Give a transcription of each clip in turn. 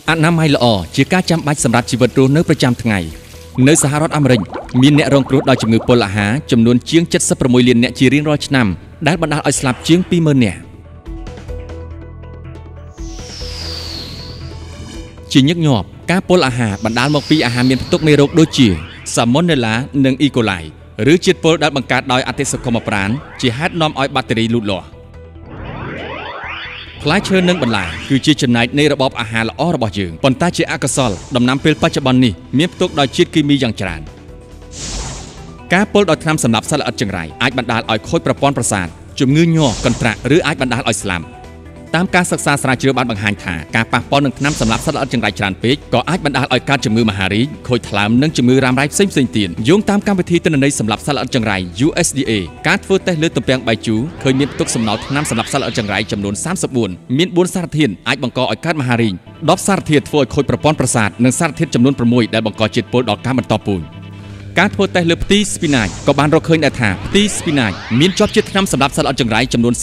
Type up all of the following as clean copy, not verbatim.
អនាម័យល្អជាការចាំបាច់សម្រាប់ជីវិតរស់នៅប្រចាំថ្ងៃនៅសហរដ្ឋអាមេរិកមានអ្នករងគ្រោះដោយជំងឺពុលអាហារចំនួនជាង76លានអ្នកជារៀងរាល់ឆ្នាំដែលបណ្ដាលឲ្យស្លាប់ជាង 20,000 នាក់ជាញឹកញាប់ការពុលអាហារបណ្ដាលមកពីអាហារមានផ្ទុកមេរោគដូចជា Salmonella និង E. coli ឬជាតិពុលដែលបង្កើតដោយអតិសកុមប្រាណជាហេតុនាំឲ្យបាក់តេរីលូតលាស់ផ្លែឈើនិងបន្លែគឺជាចំណែកនៃរបបអាហារល្អរបស់យើងប៉ុន្តែជាអកុសលដំណាំពេលបច្ចុប្បន្ននេះមានផ្ទុកដោយជាតិគីមីយ៉ាងច្រើនការពុលដោយថ្នាំសម្លាប់សត្វល្អិតចង្រៃអាចបណ្ដាលឲ្យខូចប្រព័ន្ធប្រសាទជំងឺញ័រកន្ត្រាក់ឬអាចបណ្ដាលឲ្យស្លាប់តាមការសិក្សាស្រាវជ្រាវបានបង្ហាញថាការប៉ះពាល់នឹងថ្នាំសម្លាប់សត្វល្អិតចង្រៃច្រើនពេកក៏អាចបណ្ដាលឲ្យកើតជំងឺមហារីកខូចថ្លើមនិងជំងឺរ៉ាំរ៉ៃផ្សេងៗទៀតយោងតាមកម្មវិធីទិន្នន័យសម្លាប់សត្វល្អិតចង្រៃ USDA ការធ្វើតេស្តលើទំពាំងបាយជូរឃើញមានផ្ទុកសំណល់ថ្នាំសម្លាប់សត្វល្អិតចង្រៃចំនួន34មាន4សារធាតុអាចបង្កឲ្យកើតមហារីក10សារធាតុធ្វើឲ្យខូចប្រព័ន្ធប្រសាទនិងសារធាតុចំនួន6ដែលបង្កជាតិពុលដល់ការបន្តពូជការធ្វើតេស្តលើផ្ទីស្ពីណាចក៏បានរកឃើញដែរថាផ្ទីស្ពីណាចមានជាប់ជាតិថ្នាំសម្លាប់សត្វល្អិតចង្រៃចំនួន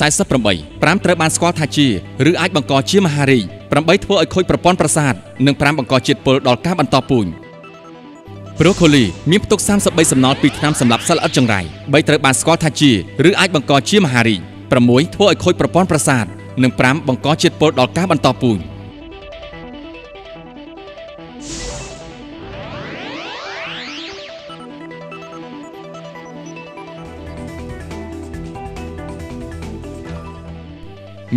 48 5ត្រូវបានស្គាល់ថាជាឬអាចបង្កជាមហារីក8ធ្វើឲ្យខូចប្រព័ន្ធប្រសាទនិង5បង្កជាតិពុលដល់ការបន្តពូជប្រូកូលីមានផ្ទុក33សំណល់ពីថ្នាំសម្លាប់សត្វល្អិតចង្រៃ3ត្រូវបានស្គាល់ថាជាឬអាចបង្កជាមហារីក6ធ្វើឲ្យខូចប្រព័ន្ធប្រសាទនិង5បង្កជាតិពុលដល់ការបន្តពូជ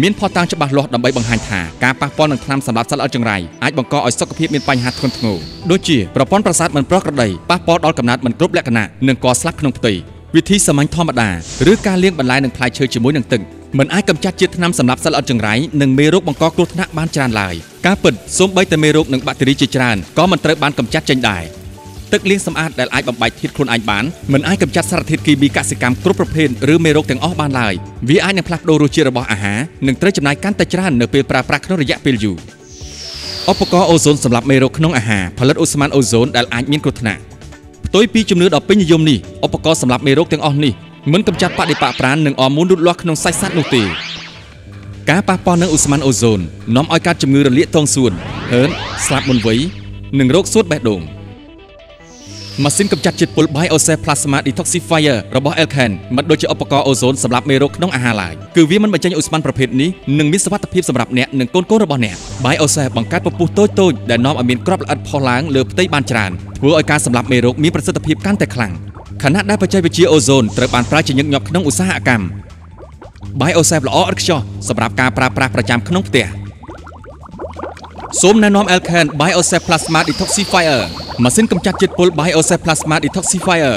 មានភស្តុតាងច្បាស់លាស់ដើម្បីបង្ហាញថាការប៉ះពាល់នឹងថ្នាំសម្លាប់សត្វល្អិតចង្រៃអាចបង្កឲ្យសុខភាពមានបញ្ហាធ្ងន់ធ្ងរដូចជាប្រព័ន្ធប្រសាទមិនប្រក្រតីប៉ះពាល់ដល់កំណើតមិនគ្រប់លក្ខណៈនិងកស្លាក់ក្នុងផ្ទៃវិធីសាមញ្ញធម្មតាឬការលាងបន្លែនិងផ្លែឈើជាមួយនឹងទឹកមិនអាចកម្ចាត់ជាតិថ្នាំសម្លាប់សត្វល្អិតចង្រៃនិងមេរោគបង្កគ្រោះថ្នាក់បានច្រើនឡើយការពិតសូម្បីតែមេរោគនិងបាក់តេរីជាច្រើនក៏មិនត្រូវបានកម្ចាត់ចេញដែរទឹកលាងសម្អាតដែលអាចបំបែកធាតុខ្លួនឯងបានមិនអាចកម្ចាត់សារធាតុគីមីកសិកម្មគ្រប់ប្រភេទឬមេរោគទាំងអស់បានឡើយវាអាចនឹងផ្លាស់ប្ដូររសជាតិរបស់អាហារនិងត្រូវចំណាយកាន់តែច្រើននៅពេលប្រើប្រាស់ក្នុងរយៈពេលយូរឧបករណ៍អូโซនសម្រាប់មេរោគក្នុងអាហារផលិតអូស្មန်អូโซនដែលអាចមានគ្រោះថ្នាក់ផ្ទុយពីជំនឿដ៏ពេញនិយមនេះឧបករណ៍សម្រាប់មេរោគទាំងអស់នេះមិនកម្ចាត់បដិបកប្រាណនិងអរម៉ូនលូតលាស់ក្នុងសាច់សត្វនោះទេការប៉ះពាល់នឹងអូស្មန်អូโซននាំឲ្យកើតជំងឺរលាកទងសួនហឺនស្លាប់មុនវ័យនិងរោគសួតបេះដូងម៉ាស៊ីនកម្ចាត់ជាតិពុល BioSafe Plasma Detoxifier របស់ Elkhan មិនដូចជាឧបករណ៍អូโซនសម្រាប់មេរោគក្នុងអាហារឡើយគឺវាមិនបញ្ចេញអូស្មန်ប្រភេទនេះនិងមានសុវត្ថិភាពសម្រាប់អ្នកនិងកូនៗរបស់អ្នក BioSafe បង្កើតពពុះតូចៗដែលនាំឲ្យមានគ្រាប់ល្អិតផុសឡើងលើផ្ទៃបានច្រើនធ្វើឲ្យការសម្លាប់មេរោគមានប្រសិទ្ធភាពកាន់តែខ្លាំងខណៈដែលបច្ចេកវិទ្យាអូโซនត្រូវបានប្រើជាញឹកញាប់ក្នុងឧស្សាហកម្ម BioSafe ល្អឥតខ្ចោះសម្រាប់ការប្រើប្រាស់ប្រចាំក្នុងផ្ទះសូមណែនាំ Elkhan BioSafe Plasma Detoxifier ម៉ាស៊ីនកម្ចាត់ជាតិពុល BioSafe Plasma Detoxifier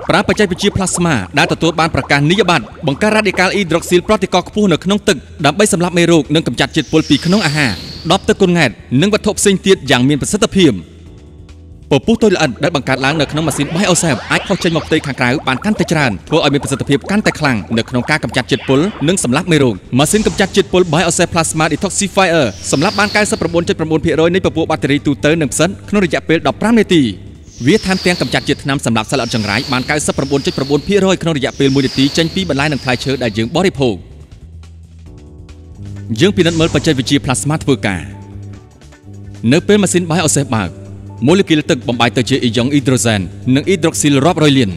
ប្រើបច្ចេកវិទ្យា Plasma ដែលទទួលបានប្រកាសនីយបត្របង្កើត Radical Hydroxyl Protocol ខ្ពស់នៅក្នុងទឹកដើម្បីសម្លាប់មេរោគនិងកម្ចាត់ជាតិពុលពីក្នុងអាហារ10ទឹកគុណង៉ែតនិងវត្ថុផ្សេងទៀតយ៉ាងមានប្រសិទ្ធភាពពពុះតូចល្អិតដែលបង្កើតឡើងនៅក្នុងម៉ាស៊ីន BioSafe អាចផុសចេញមកផ្ទៃខាងក្រៅបានកាន់តែច្រើនធ្វើឲ្យមានប្រសិទ្ធភាពកាន់តែខ្លាំងនៅក្នុងការកម្ចាត់ជាតិពុលនិងសម្លាប់មេរោគម៉ាស៊ីនកម្ចាត់ជាតិពុល BioSafe Plasma Detoxifier សម្លាប់បាន 99.9% នៃពពួកបាក់តេរីទូទៅនិងផ្សិតក្នុងរយៈពេល15នាទីវាថែមទាំងកម្ចាត់ជាតិថ្នាំសម្លាប់សត្វល្អិតចង្រៃបាន 99.9% ក្នុងរយៈពេល1នាទីចេញពីបន្លែនិងផ្លែឈើដែលយើងបរិភោគយើងពិនិត្យមើលបច្ចេកវិទ្យា Plasma ធ្វើការនៅពេលម៉ាស៊ីន BioSafe បើកម៉ូលេគុលទឹកបំបែកទៅជាអ៊ីយ៉ុងអ៊ីដ្រូសែននិងអ៊ីដ្រូស៊ីលរាប់រយលាន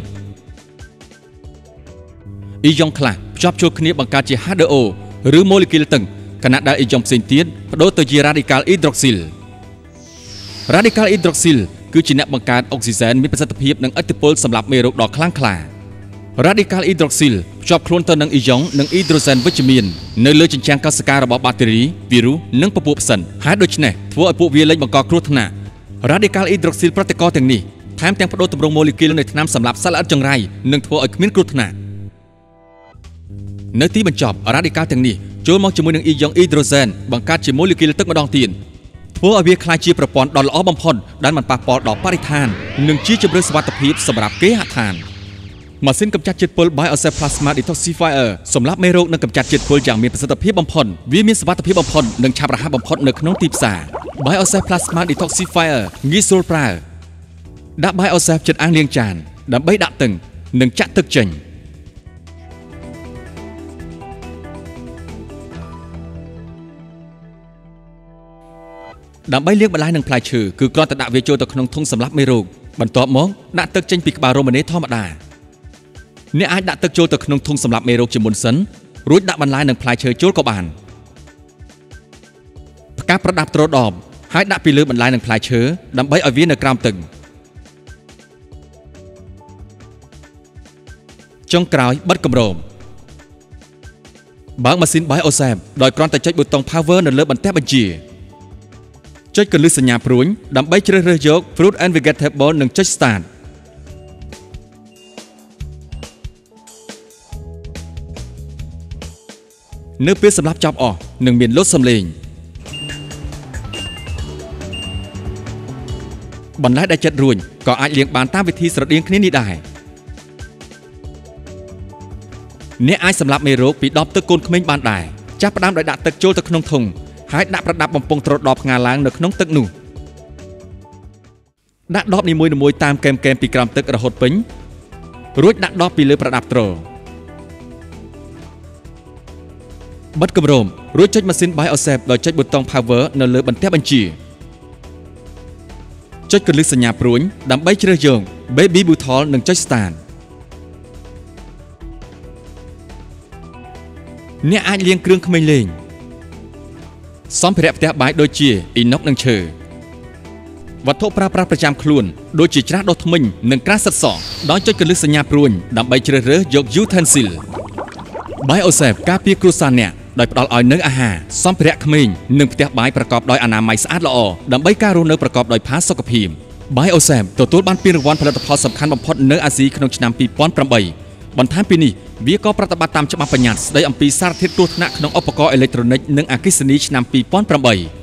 អ៊ីយ៉ុងខ្លះភ្ជាប់ចូលគ្នាបង្កើតជា H2O ឬម៉ូលេគុលទឹកខណៈដែលអ៊ីយ៉ុងផ្សេងទៀតប្ដូរទៅជា Radical Hydroxyl Radical Hydroxyl គឺជាអ្នកបង្កើតអុកស៊ីសែនមានប្រសិទ្ធភាពនិងឥទ្ធិពលសម្រាប់មេរោគដ៏ខ្លាំងក្លា Radical Hydroxyl ភ្ជាប់ខ្លួនទៅនឹងអ៊ីយ៉ុងនិងអ៊ីដ្រូសែនវិជ្ជមាននៅលើជញ្ជាំងកោសិការបស់បាក់តេរីវីរុសនិងពពួកផ្សិតហើយដូច្នេះធ្វើឲ្យពួកវាលែងបង្កគ្រោះថ្នាក់ Radical Hydroxyl Protocol ទាំងនេះថែមទាំងបដូរទម្រង់ម៉ូលេគុលនៃថ្នាំសម្លាប់សត្វល្អិតចង្រៃនិងធ្វើឲ្យគ្មានគ្រោះថ្នាក់នៅទីបញ្ចប់ Radical ទាំងនេះចូលមកជាមួយនឹងអ៊ីយ៉ុងអ៊ីដ្រូសែនបង្កើតជាម៉ូលេគុលទឹកម្ដងទៀតធ្វើឲ្យវាក្លាយជាប្រព័ន្ធដ៏ល្អបំផុតដែលមិនប៉ះពាល់ដល់បរិស្ថាននិងជាជម្រើសសុវត្ថិភាពសម្រាប់គេហដ្ឋានម៉ាស៊ីនកម្ចាត់ជាតិពុល BioSafe Plasma Detoxifier សម្រាប់មេរោគនិងកម្ចាត់ជាតិពុលយ៉ាងមានប្រសិទ្ធភាពបំផុតវាមានសុវត្ថិភាពបំផុតនិងឆាប់រហ័សបំផុតនៅក្នុងទីផ្សារ BioSafe Plasma Detoxifier ងាយស្រួលប្រើដាក់ BioSafe ជិតអាងលាងចានដើម្បីដាក់ទឹកនិងចាក់ទឹកចេញ ដើម្បីលាងបន្លែនិងផ្លែឈើគឺគ្រាន់តែដាក់វាចូលទៅក្នុងធុងសម្រាប់មេរោគបន្ទាប់មកដាក់ទឹកចេញពីក្បាលរ៉ូម៉ាណេធម្មតាអ្នកអាចដាក់ទឹកចូលទៅក្នុងធុងសម្រាប់មេរោគជាមុនសិនរួចដាក់បន្លែនិងផ្លែឈើចូលក៏បានផ្កាប្រដាប់ទ្រដបហើយដាក់ពីលើបន្លែនិងផ្លែឈើដើម្បីឲ្យវានៅក្រោមទឹកចុងក្រោយបិទគម្របបើកម៉ាស៊ីន BioSafe ដោយគ្រាន់តែចុចប៊ូតុង Power នៅលើបន្ទះបញ្ជាចុចកន្លឹះសញ្ញាព្រួញដើម្បីជ្រើសរើសយក Fruit and Vegetable និងចុច Start នៅពេលសម្រាប់ចប់អស់នឹងមានលុតសំឡេងបន្លែដែលចិត្តរួញក៏អាចលាងបានតាមវិធីស្រដៀងគ្នានេះដែរអ្នកអាចសម្លាប់មេរោគពីដបទឹកកូនក្មេងបានដែរចាប់ផ្ដើមដោយដាក់ទឹកចូលទៅក្នុងធុងហើយដាក់ប្រដាប់បំពង់ទ្រដបផ្ងាឡើងនៅក្នុងទឹកនោះដាក់ដបនីមួយៗតាមកែមពីក្រោមទឹករហូតពេញរួចដាក់ដបពីលើប្រដាប់ទ្របិទគម្របរួចចុចម៉ាស៊ីន BioSafe ដោយចុចប៊ូតុង Power នៅលើបន្ទះបញ្ជាចុចកន្លឹះសញ្ញាព្រួញដើម្បីជ្រើសយក Baby Bottle និងចុច Start អ្នកអាចលាងគ្រឿងក្មេងលេងសម្ភារៈផ្ទះបាយដូចជាអ៊ីណុកនិងឈើវត្ថុប្រើប្រាស់ប្រចាំខ្លួនដូចជាច្រាសដុសធ្មេញនិងក្រាស់សិតសក់ដោយចុចកន្លឹះសញ្ញាព្រួញដើម្បីជ្រើសរើសយក Utensil BioSafe ការពារគ្រួសារអ្នកដោយផ្ដល់ឲ្យនូវអាហារសម្ភារៈក្មេងនិងផ្ទះបាយប្រកបដោយអនាម័យស្អាតល្អដើម្បីការរស់នៅប្រកបដោយផាសុកភាព BioSafe ទទួលបានពានរង្វាន់ផលិតផលសំខាន់បំផុតនៅអាស៊ីក្នុងឆ្នាំ 2008 បន្ថែមពីនេះវាក៏ប្រតិបត្តិតាមច្បាប់បញ្ញត្តិស្តីអំពីសារធាតុគ្រោះថ្នាក់ក្នុងឧបករណ៍អេឡិចត្រូនិកនិងអគ្គិសនីឆ្នាំ 2008